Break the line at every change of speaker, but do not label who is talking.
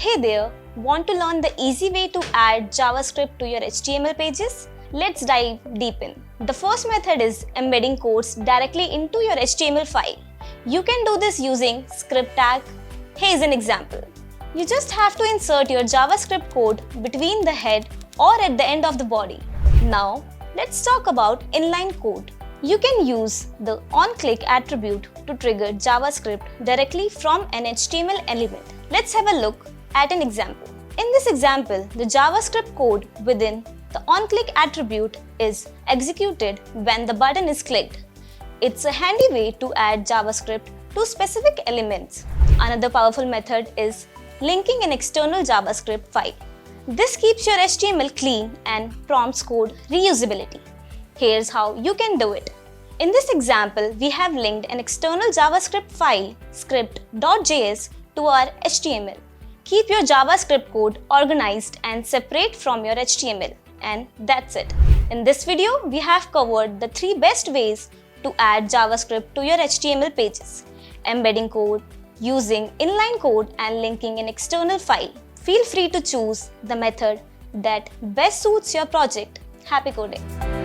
Hey there, want to learn the easy way to add JavaScript to your HTML pages? Let's dive deep in. The first method is embedding codes directly into your HTML file. You can do this using script tag. Here's an example. You just have to insert your JavaScript code between the head or at the end of the body. Now, let's talk about inline code. You can use the onClick attribute to trigger JavaScript directly from an HTML element. Let's have a look at an example. In this example, the JavaScript code within the onClick attribute is executed when the button is clicked. It's a handy way to add JavaScript to specific elements. Another powerful method is linking an external JavaScript file. This keeps your HTML clean and prompts code reusability. Here's how you can do it. In this example, we have linked an external JavaScript file, script.js, to our HTML. Keep your JavaScript code organized and separate from your HTML. And that's it. In this video, we have covered the 3 best ways to add JavaScript to your HTML pages: embedding code, using inline code, and linking an external file. Feel free to choose the method that best suits your project. Happy coding!